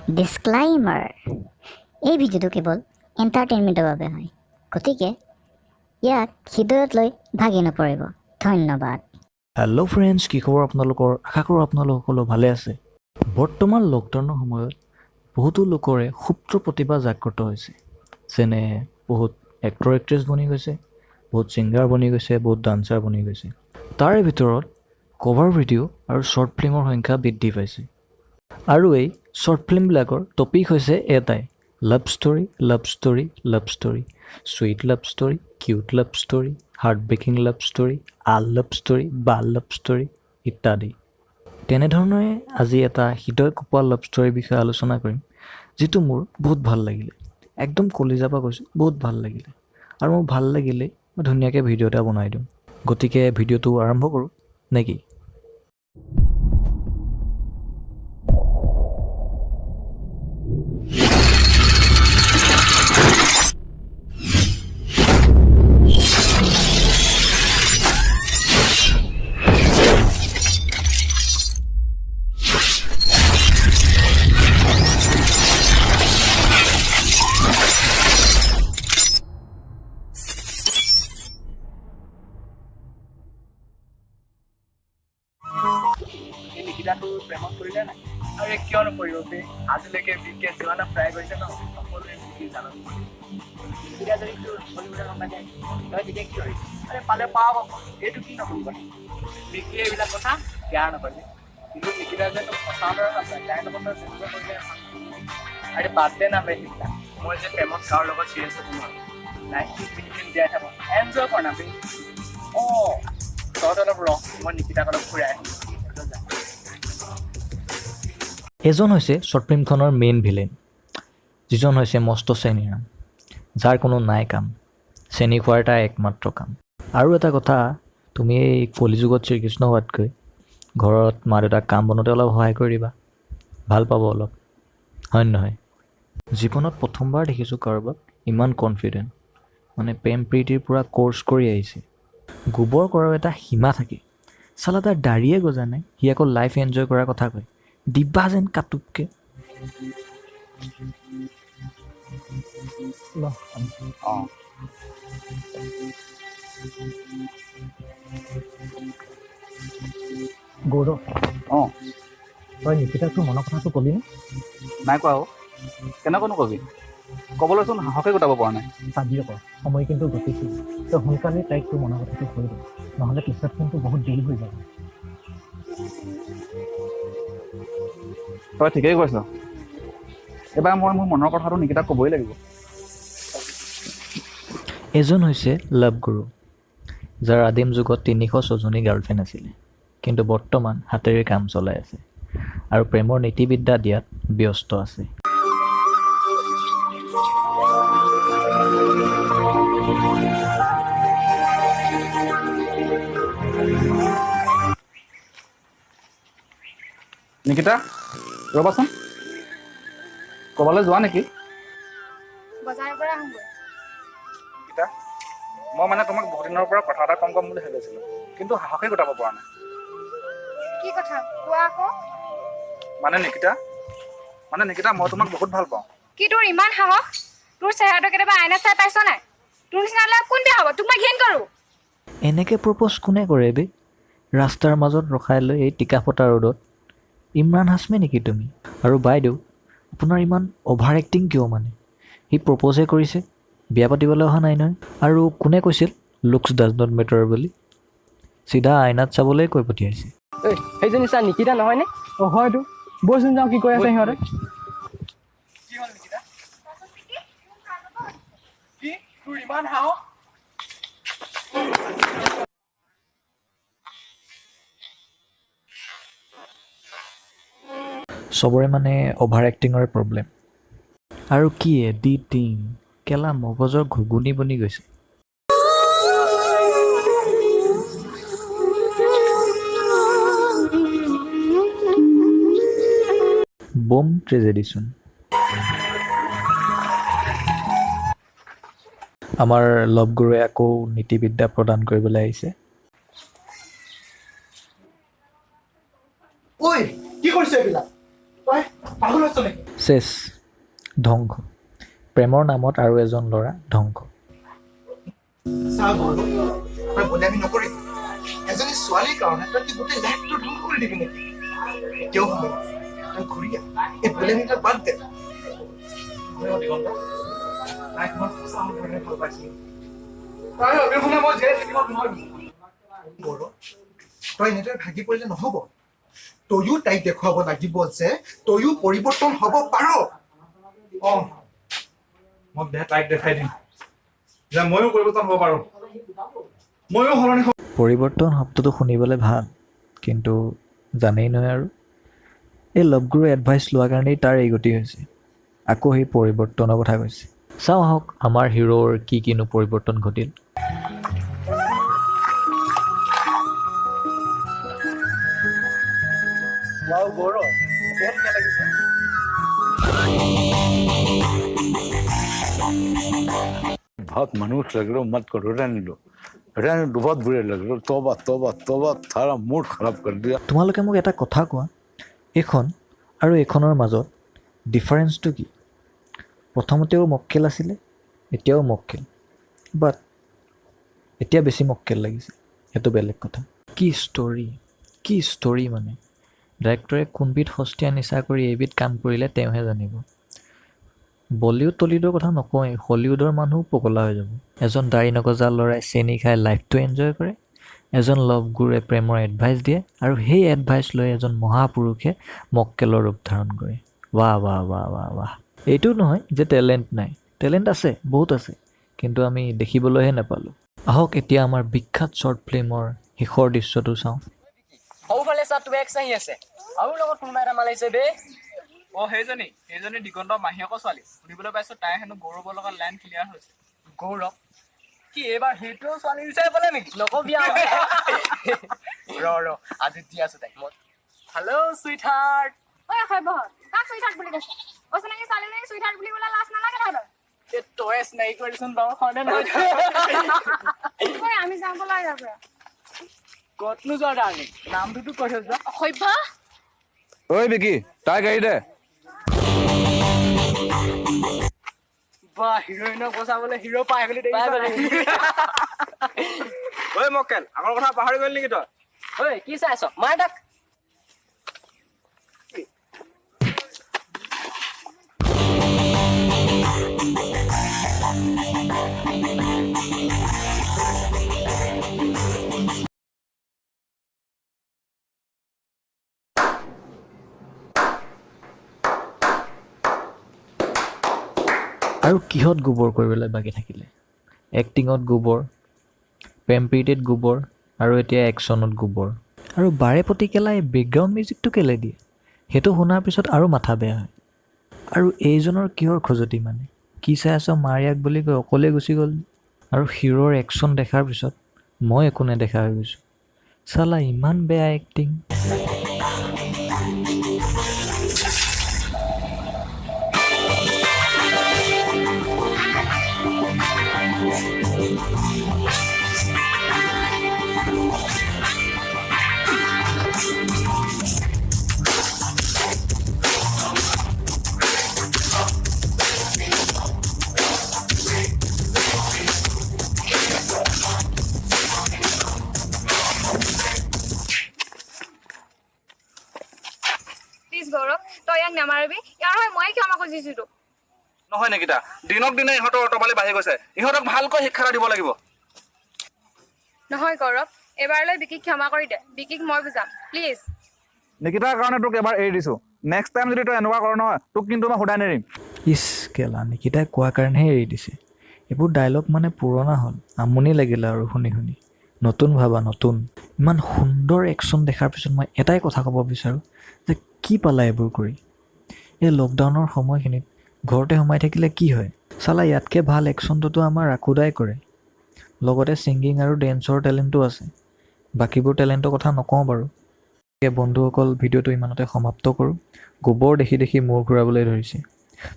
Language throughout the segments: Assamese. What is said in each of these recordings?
ডিসক্লাইমাৰ এই ভিডিঅ'টো কেৱল এণ্টাৰটেইনমেণ্টৰ বাবে হয় গতিকে ইয়াক হৃদয়ত লৈ ভাগি নপৰিব ধন্যবাদ হেল্ল' ফ্ৰেণ্ডছ কি খবৰ আপোনালোকৰ আশা কৰোঁ আপোনালোক সকলো ভালে আছে বৰ্তমান লকডাউনৰ সময়ত বহুতো লোকৰে সুপ্ত প্ৰতিভা জাগ্ৰত হৈছে যেনে বহুত এক্টৰ এক্ট্ৰেছ বনি গৈছে বহুত ছিংগাৰ বনি গৈছে বহুত ডান্সাৰ বনি গৈছে তাৰে ভিতৰত কভাৰ ভিডিঅ' আৰু শ্বৰ্ট ফিল্মৰ সংখ্যা বৃদ্ধি পাইছে আৰু এই শ্বৰ্ট ফিল্মবিলাকৰ টপিক হৈছে এটাই love story love story love story sweet love story cute love story heart breaking love story all love story বাল লাভ ষ্টৰী ইত্যাদি তেনেধৰণে আজি এটা হৃদয় কোপোৱা লাভ ষ্টৰীৰ বিষয়ে আলোচনা কৰিম যিটো মোৰ বহুত ভাল লাগিলে একদম কলিজাৰ পৰা কৈছোঁ বহুত ভাল লাগিলে আৰু মোৰ ভাল লাগিলে মই ধুনীয়াকৈ ভিডিঅ' এটা বনাই দিওঁ গতিকে ভিডিঅ'টো আৰম্ভ কৰোঁ নেকি নিকিতাটো প্ৰেমত কৰিলে নাই আৰু কিয় নকৰিব বে আজিলৈকে বিকে যিমানে প্ৰায় কৰিছে ন সকলোৱে মিলি জানত নিকিতা যদি কৰিবলৈ নাথাকে তই তেতিয়া কি কৰিবি আৰে পালে পাব এইটো কি নকৰিব বিকিয়ে এইবিলাক কথা কেয়াৰ নকৰিবি কিন্তু নিকিতা যে তোক সঁচাদৰে নাপায় তাইৰ লগত যেনেকুৱা কৰিলে আৰে বাদ দে না বে নিকিতা মই যে প্ৰেমত কাৰো লগত চিৰিয়াছ হ'ব নোৱাৰোঁ লাইফটো পিন্ধিম জীয়াই থাকোঁ এনজয় কৰ না বে অঁ তহঁত অলপ ৰ মই নিকিতাক অলপ ফুৰাই আহিম এজন হৈছে শ্বৰ্ট ফিল্মখনৰ মেইন ভিলেন যিজন হৈছে মস্ত চেনীৰাম যাৰ কোনো নাই কাম চেনী খোৱাৰ তাৰ একমাত্ৰ কাম আৰু এটা কথা তুমি এই কলিযুগত শ্ৰীকৃষ্ণ হোৱাতকৈ ঘৰত মা দেউতাক কাম বনোৱাতে অলপ সহায় কৰি দিবা ভাল পাব অলপ হয় নহয় জীৱনত প্ৰথমবাৰ দেখিছোঁ কাৰোবাক ইমান কনফিডেণ্ট মানে প্ৰেম প্ৰীতিৰ পূৰা ক'ৰ্চ কৰি আহিছে গোবৰ কৰাৰ এটা সীমা থাকে চালা তাৰ দাড়িয়ে গজা নাই সি আকৌ লাইফ এনজয় কৰাৰ কথা কয় দিবা যেন কাটুককে গৌৰৱ অঁ তই নিকিতাক তোৰ মনৰ কথাটো ক'লি নে নাই কোৱা অ' কেনেকৈনো কবি ক'বলৈচোন সাহসে গোটাব পৰা নাই চাবি আকৌ সময় কিন্তু গতিশীল তই সোনকালে তাইক তোৰ মনৰ কথাটো কৈ দে নহ'লে পিছত কিন্তু বহুত দেৰি হৈ যাব তই ঠিকেই কৈছ এইবাৰ মই মোৰ মনৰ কথাটো নিকিতাক ক'বই লাগিব এজন হৈছে লাভ গুৰু যাৰ আদিম যুগত ৩০০জনী গাৰ্লফ্ৰেণ্ড আছিলে কিন্তু বৰ্তমান হাতেৰে কাম চলাই আছে আৰু প্ৰেমৰ নীতিবিদ্যা দিয়াত ব্যস্ত আছে নিকিতা ৰ'বাচোন ক'বালৈ যোৱা নেকি বজাৰৰ পৰা আহোঁগৈ নিকিতা মই মানে তোমাক বহুত দিনৰ পৰা কথা এটা ক'ম বুলি ভাবিছিলোঁ কিন্তু সাহসে গোটাব পৰা নাই কি কথা কোৱা আকৌ মানে নিকিতা মই তোমাক বহুত ভাল পাওঁ কি তোৰ ইমান সাহস তোৰ চেহেৰাটো কেতিয়াবা আইনাত চাই পাইছ নাই তোৰ নিচিনা ল'ৰা কোন বিয়া হ'ব তোক মই ঘিণ কৰোঁ এনেকৈ প্ৰপ'জ কোনে কৰে বে ৰাস্তাৰ মাজত ৰখাই লৈ এই টিকা ফটা ৰ'দত ইমৰান হাছমি নেকি তুমি আৰু বাইদেউ আপোনাৰ ইমান অভাৰ এক্টিং কিয় মানে সি প্ৰপ'জহে কৰিছে বিয়া পাতিবলৈ অহা নাই নহয় আৰু কোনে কৈছিল লুকছ ডাজ নট মেটাৰ বুলি চিধা আইনাত চাবলৈ কৈ পঠিয়াইছে এই সেইজনী চা নিকিতা নহয়নে অঁ হয়তো বৈচোন যাওঁ কি কৈ আছে সিহঁতে কি হ'ল নিকিতা কি তোৰ ইমান সাহস চবৰে মানে অভাৰ এক্টিঙৰে প্ৰব্লেম আৰু কি এডিটিং কেলা মগজৰ ঘুগুনি বনি গৈছে বম ট্ৰেজেডিচোন আমাৰ লভ গুৰুৱে আকৌ নীতিবিদ্যা প্ৰদান কৰিবলৈ আহিছে ঐ কি কৰিছ এইবিলাক তই পাগল হৈছ নেকি চেছ ধ্বংস প্ৰেমৰ নামত আৰু এজন ল'ৰা ধ্বংস চা গৌৰৱ তই বোলে আমি নকৰি এজনী ছোৱালীৰ কাৰণে তই কি গোটেই লাইফটো ধ্বংস কৰি দিবি নেকি এতিয়াও সময় তই ঘূৰি আহ এই বোলে আমি তই বাদ দে দিগন্ত তাইক মই সঁচা মনেৰে ভাল পাইছিলো তাই অবিহনে মই জীয়াই থাকিব নোৱাৰিম গৌৰৱ তই এনেদৰে ভাগি পৰিলে নহ'ব তয়ো তাইক দেখুৱাব লাগিব যে তয়ো পৰিৱৰ্তন হ'ব পাৰ মই তাইক দেখাই দিম যে ময়ো পৰিৱৰ্তন হ'ব পাৰোঁ ময়ো সলনি পৰিৱৰ্তন শব্দটো শুনিবলৈ ভাল কিন্তু জানেই নহয় আৰু এই লভগুৰুৰ এডভাইচ লোৱাৰ কাৰণেই তাৰ এই গতি হৈছে আকৌ সেই পৰিৱৰ্তনৰ কথা কৈছে চাওঁ আহক আমাৰ হিৰোৰ কি কিনো পৰিৱৰ্তন ঘটিল গৌৰৱ বহুত ধুনীয়া লাগিছে बहुत मनुष्य लग रहे हो मत करो रहने दो बहुत बुरे लग रहे हो तौबा तौबा तौबा थारा मूड खराब कर दिया তোমালোকে মোক এটা কথা কোৱা এইখন আৰু এইখনৰ মাজত ডিফাৰেঞ্চটো কি প্ৰথমতেও মক্কেল আছিলে এতিয়াও মক্কেল বাট এতিয়া বেছি মক্কেল লাগিছে সেইটো বেলেগ কথা কি ষ্টৰী মানে ডাইৰেক্টৰে কোনবিধ সস্তীয়া নিচা কৰি এইবিধ কাম কৰিলে তেওঁহে জানিব বলিউড টলিউডৰ কথা নকওঁৱেই হলিউডৰ মানুহো পগলা হৈ যাব এজন দাড়ি নগজা ল'ৰাই চেনি খাই লাইফটো এনজয় কৰে এজন লভগুৰুৱে প্ৰেমৰ এডভাইচ দিয়ে আৰু সেই এডভাইচ লৈ এজন মহাপুৰুষে মক্কেলৰ ৰূপ ধাৰণ কৰে ৱাহ ৱাহ ৱাহ ৱাহ ৱাহ এইটো নহয় যে টেলেণ্ট নাই টেলেণ্ট আছে বহুত আছে কিন্তু আমি দেখিবলৈহে নাপালোঁ আহক এতিয়া আমাৰ বিখ্যাত শ্বৰ্ট ফিল্মৰ শেষৰ দৃশ্যটো চাওঁ সৌফালে চা তোৰ এক্স আহি আছে আৰু লগত কোনোবা এটা মালাইছে বে সেইজনী দিগন্ত মাহীয়েকৰ ছোৱালী শুনিবলৈ পাইছো তাই হেনো গৌৰৱৰ লগত লাইন ক্লিয়াৰ হৈছে গৌৰৱ কি এইবাৰ সেইটোও ছোৱালী বিচাৰি পালে নেকি নকবি আৰু ৰ আজি দি আছো তাইক মই হেল্ল' চুইট হাৰ্ট ঐ সভ্যহত কাক চুইটহাৰ্ট বুলি কৈছে অচিনাকি ছোৱালীজনী চুইটহাৰ্ট বুলি ক'লে লাজ নালাগে তহঁতৰ তই স্নাইক কৰিচোন বাৰু হয়নে নহয় ঐ আমি যাওঁ ব'লা ইয়াৰ পৰা ক'তনো যোৱা ডাৰ্লিং নামটোতো কৈ থৈ যোৱা সভ্য ओए विकी ताई गाड़ी दे বা হিৰোইনক বচাবলৈ হিৰো পাই বুলি দেখিছ ঐ মক্কেল আগৰ কথা পাহৰি গ'ল নেকি তই ঐ কি চাই আছ মাৰ তাক আৰু কিহত গোবৰ কৰিবলৈ বাকী থাকিলে এক্টিঙত গোবৰ পেম্পিটেড গোবৰ আৰু এতিয়া একশ্যনত গোবৰ আৰু বাৰে প্ৰতি কেলাই বেকগ্ৰাউণ্ড মিউজিকটো কেলে দিয়ে সেইটো শুনাৰ পিছত আৰু মাথা বেয়া হয় আৰু এইজনৰ কিহৰ খজুতি মানে কি চাই আছ মাৰিয়াক বুলি কৈ অকলে গুচি গ'ল আৰু হিৰোৰ একশ্যন দেখাৰ পিছত মই একো নেদেখা হৈ গৈছোঁ চালা ইমান বেয়া এক্টিং প্লিজ গৌৰৱ তই ইয়াক নামাৰিবি ইয়াৰ হৈ মই ক্ষমা খুজিছোঁ তোক নহয় নিকিতা দিনক দিনে ইহঁতৰ অটপালি বাঢ়ি গৈছে ইহঁতক ভালকৈ শিক্ষা এটা দিব লাগিব নহয় গৌৰৱ এবাৰলৈ বিকিক ক্ষমা কৰি দে বিকিক মই বুজাম প্লিজ নিকিতাৰ কাৰণে তোক এবাৰ এৰি দিছোঁ নেক্সট টাইম যদি তই এনেকুৱা কৰ নহয় তোক কিন্তু মই সদায় নেৰিম ইছ কেলা নিকিতাই কোৱাৰ কাৰণেহে এৰি দিছে এইবোৰ ডাইলগ মানে পুৰণা হ'ল আমনি লাগিলে আৰু শুনি নতুন ভাবা নতুন ইমান সুন্দৰ একশ্যন দেখাৰ পিছত মই এটাই কথা ক'ব বিচাৰোঁ যে কি পালা এইবোৰ কৰি এই লকডাউনৰ সময়খিনিত ঘৰতে সোমাই থাকিলে কি হয় চালা ইয়াতকৈ ভাল একশ্যনটোতো আমাৰ ৰাকুদাই কৰে লগতে ছিংগিং আৰু ডেন্সৰ টেলেণ্টো আছে বাকীবোৰ টেলেণ্টৰ কথা নকওঁ বাৰু বন্ধুসকল ভিডিঅ'টো ইমানতে সমাপ্ত কৰোঁ গোবৰ দেখি দেখি মূৰ ঘূৰাবলৈ ধৰিছে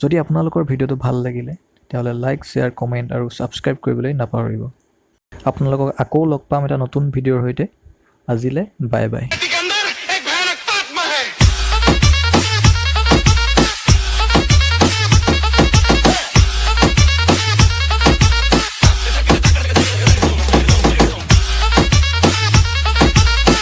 যদি আপোনালোকৰ ভিডিঅ'টো ভাল লাগিলে তেতিয়াহ'লে লাইক শ্বেয়াৰ কমেণ্ট আৰু ছাবস্ক্ৰাইব কৰিবলৈ নাপাহৰিব আপোনালোকক আকৌ লগ পাম এটা নতুন ভিডিঅ'ৰ সৈতে আজিলৈ বাই বাই